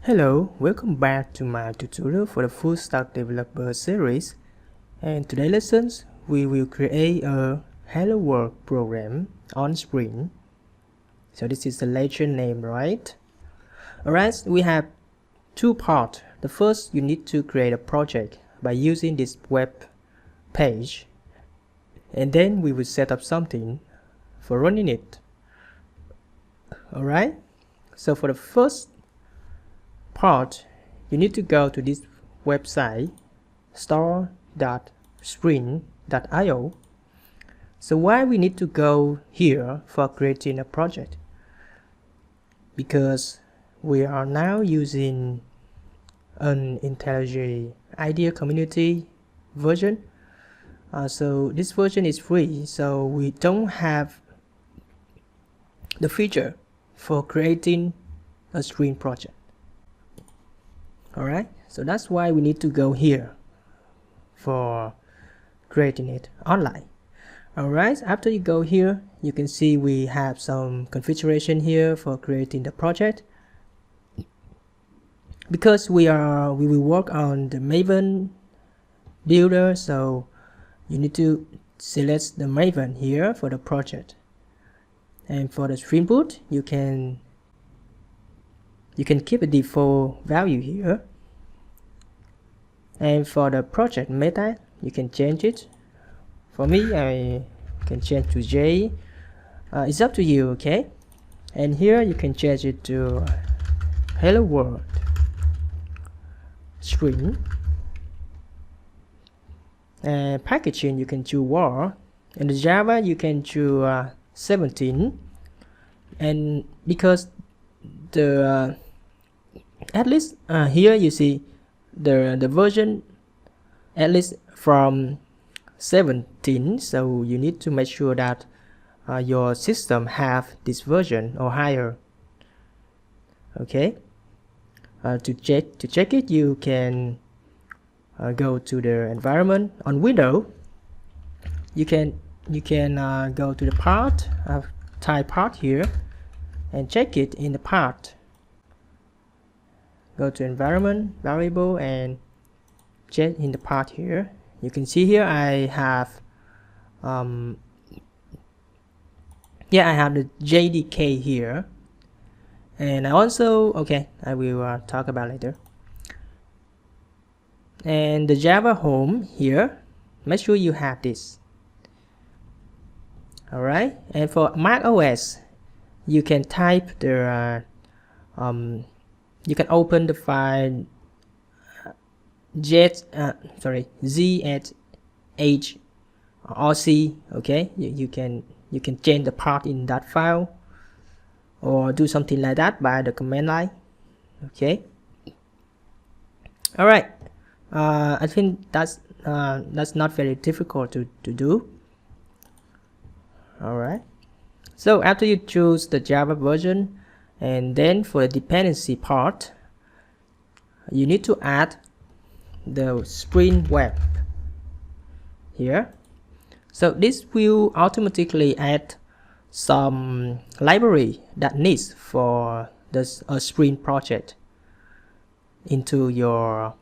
Hello, welcome back to my tutorial for the Full Stack Developer series. And today's lessons, we will create a HelloWorld program on Spring. So this is the legend name, right? Alright, we have two parts. The first, you need to create a project by using this web page. And then we will set up something for running it. Alright, so for the first part, you need to go to this website store.spring.io. So why we need to go here for creating a project? Because we are now using an IntelliJ IDEA community version. So this version is free, so we don't have the feature for creating a Spring project. Alright, so that's why we need to go here for creating it online. Alright, after you go here, you can see we have some configuration here for creating the project. Because we will work on the Maven builder, so you need to select the Maven here for the project. And for the Spring Boot, you can keep a default value here. And for the project method, you can change it. For me, I can change to J. It's up to you, okay? And here you can change it to HelloWorld Spring. And packaging, you can choose WAR. In the Java, you can choose 17. And because the at least here you see the version at least from 17, so you need to make sure that your system have this version or higher. Okay, to check it, you can go to the environment. On Windows, you can go to the part, type part here and check it in the part. Go to environment, variable, and check in the part here. You can see here I have I have the JDK here, and I also I will talk about later. And the Java home here, make sure you have this. Alright, and for Mac OS, you can type the you can open the file ZHRC. Okay, you can change the part in that file or do something like that by the command line. Okay. All right. I think that's not very difficult to do. All right. So after you choose the Java version, and then for the dependency part, you need to add the Spring Web here. So this will automatically add some library that needs for this Spring project into your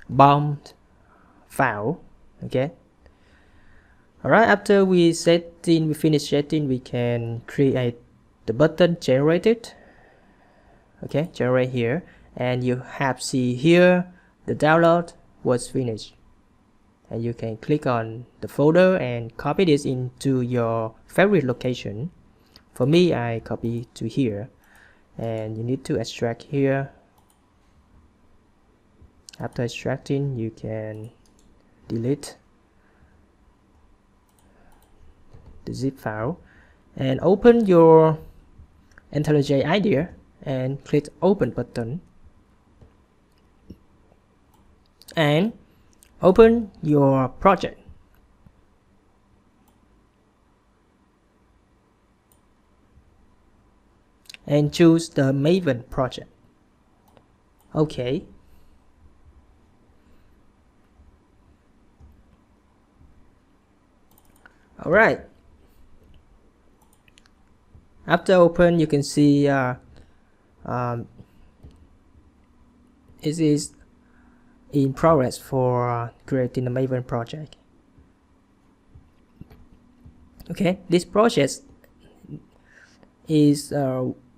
bound file. Okay. All right. After we finish setting, we can create the button generated. Okay, generate here, and you have see here the download was finished, and you can click on the folder and copy this into your favorite location. For me, I copy to here, and you need to extract here. After extracting, you can delete the zip file and open your IntelliJ IDEA and click open button and open your project. And choose the Maven project. Okay. All right. After open, you can see it is in progress for creating a Maven project. Okay, this project is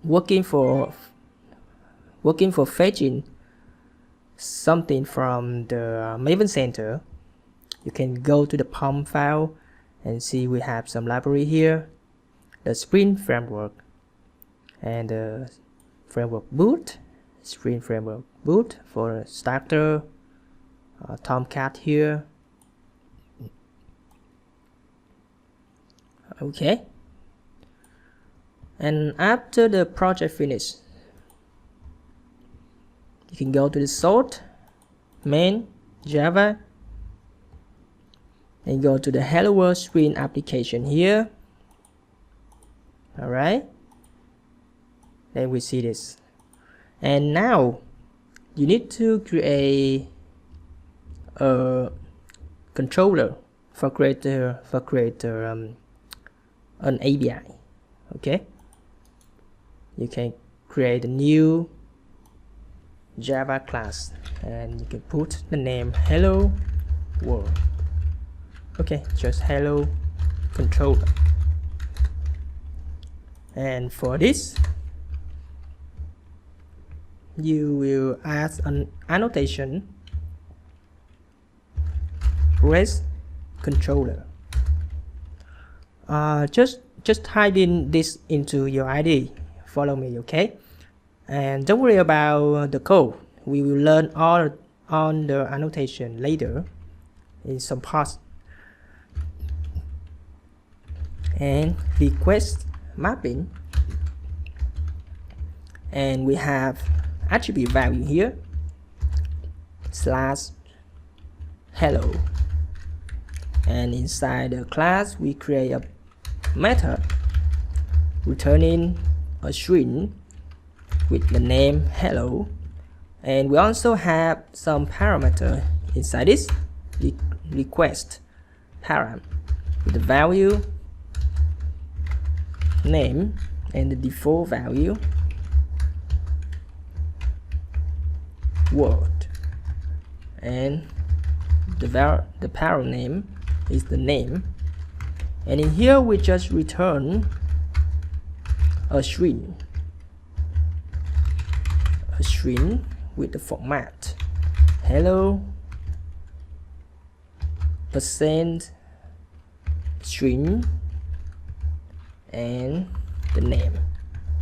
working for fetching something from the Maven Center. You can go to the POM file and see we have some library here, the Spring Framework and the Framework Boot, Spring Framework Boot for starter, Tomcat here. Okay, and after the project finish, you can go to the source, main, Java, and go to the HelloWorld screen application here. Alright, then we see this, and now you need to create a controller for create an API. Okay, you can create a new Java class and you can put the name HelloWorld. Okay, just HelloController. And for this, you will add an annotation REST controller. Just type in this into your IDE. Follow me, okay? And don't worry about the code. We will learn all on the annotation later in some parts. And request mapping, and we have attribute value here /hello, and inside the class we create a method returning a string with the name hello, and we also have some parameter inside this request param with the value, name, and the default value word, and the param name is the name, and in here we just return a string with the format hello % string and the name.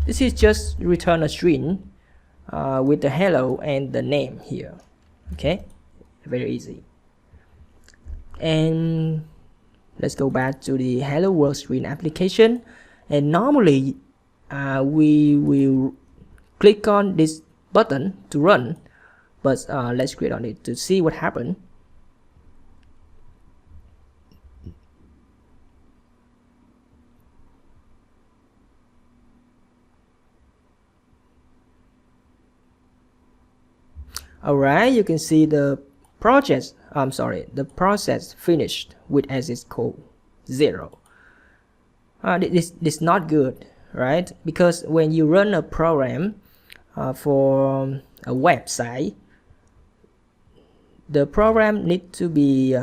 This is just return a string with the hello and the name here. Okay, very easy. And let's go back to the HelloWorld screen application, and normally we will click on this button to run, but let's click on it to see what happened. Alright, you can see the process finished with exit code 0. This is not good, right? Because when you run a program for a website, the program needs to be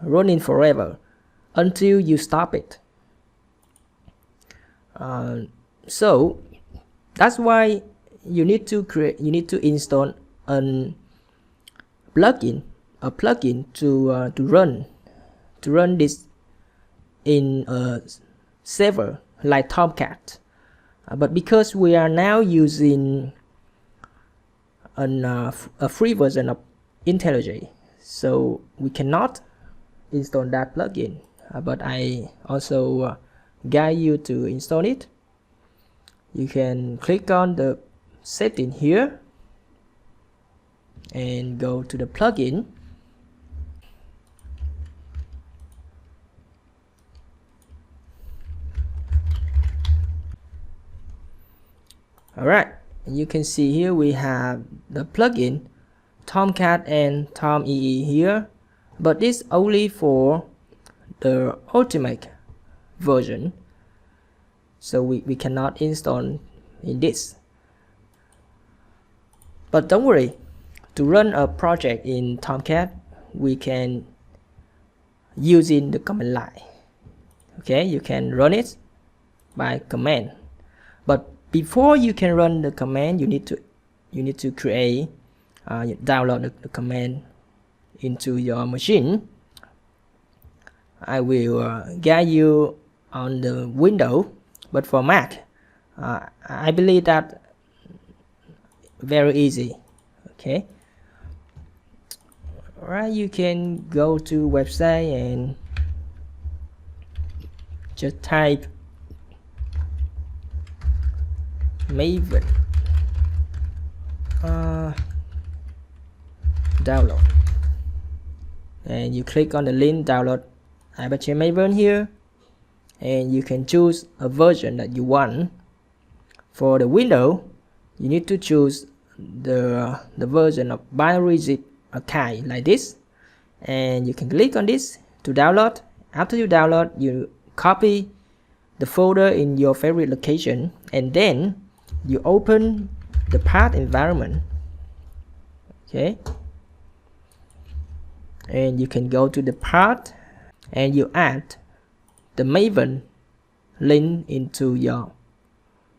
running forever until you stop it. So that's why you need to install a plugin to run this in a server like Tomcat. But because we are now using a free version of IntelliJ, so we cannot install that plugin. But I also guide you to install it. You can click on the setting here and go to the plugin. Alright, you can see here we have the plugin Tomcat and TomEE here, but this only for the ultimate version, so we cannot install in this. But don't worry, To run a project in Tomcat, we can using the command line. Okay, you can run it by command, but before you can run the command, you need to create download the command into your machine. I will guide you on the Windows, but for Mac, I believe that very easy. Okay, alright, you can go to website and just type Maven download, and you click on the link download Apache Maven here, and you can choose a version that you want. For the Windows, you need to choose the version of binary zip archive like this, and you can click on this to download. After you download, you copy the folder in your favorite location, and then you open the path environment. Okay, and you can go to the path and you add the Maven link into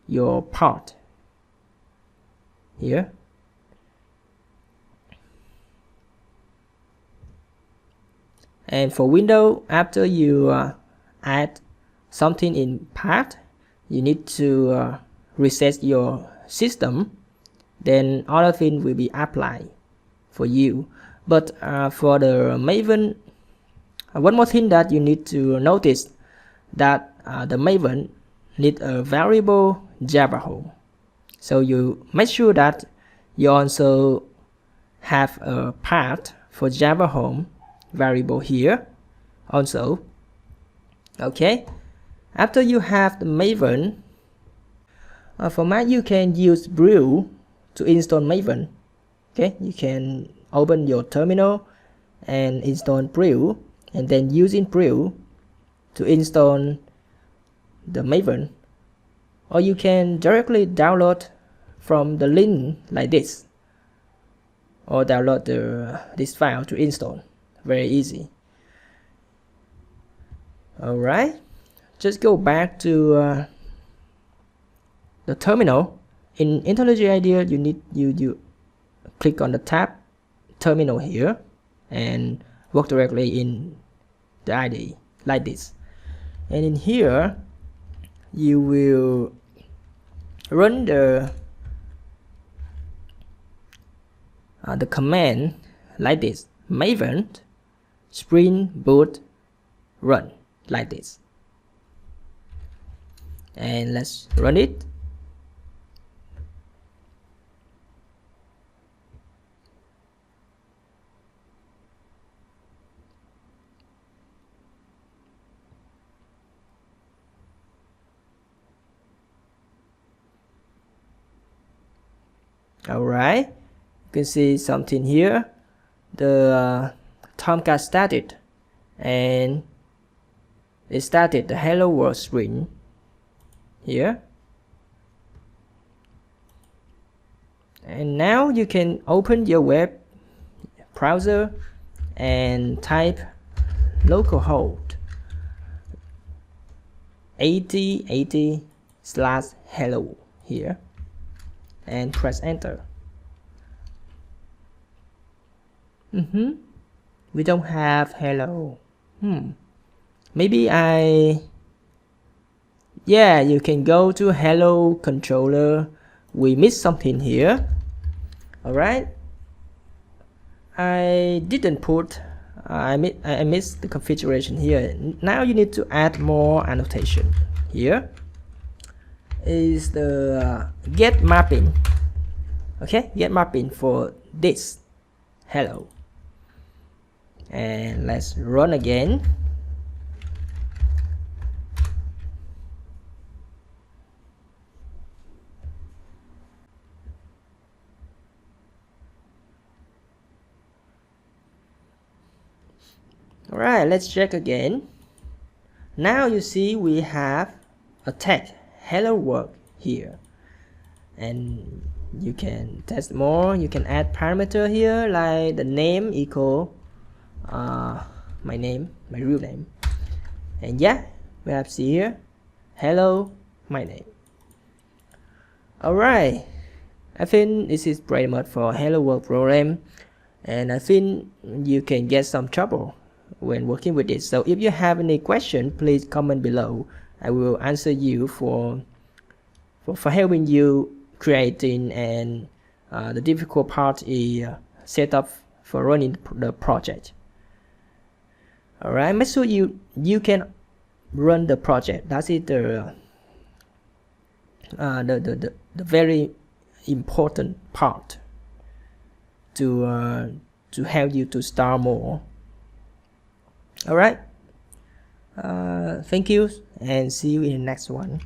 your path here. And for Windows, after you add something in path, you need to reset your system, then other things will be applied for you. But for the Maven, one more thing that you need to notice, that the Maven need a variable Java home. So you make sure that you also have a path for Java home variable here also. Okay, after you have the Maven, for Mac you can use Brew to install Maven. Okay, you can open your terminal and install Brew, and then using Brew to install the Maven, or you can directly download from the link like this, or download this file to install. Very easy. Alright, just go back to the terminal. In IntelliJ IDEA, you click on the tab terminal here and work directly in the IDE like this. And in here, you will run the command like this: Maven Spring Boot run, like this. And let's run it. Alright, you can see something here. The Tomcat started, and it started the HelloWorld screen here. And now you can open your web browser and type localhost 8080/hello here and press enter. We don't have hello. Maybe you can go to HelloController. We missed something here. Alright, I didn't put I missed the configuration here. Now you need to add more annotation. Here is the get mapping. Okay, get mapping for this hello. And let's run again. Alright, let's check again. Now you see we have a tag HelloWorld here, and you can test more. You can add parameter here, like the name equal my name, my real name. And yeah, we have see here, hello, my name. Alright, I think this is pretty much for HelloWorld program, and I think you can get some trouble when working with it. So if you have any question, please comment below. I will answer you for helping you creating, and the difficult part is setup for running the project. Alright, make sure you can run the project. That is the very important part to help you to start more. Alright, thank you and see you in the next one.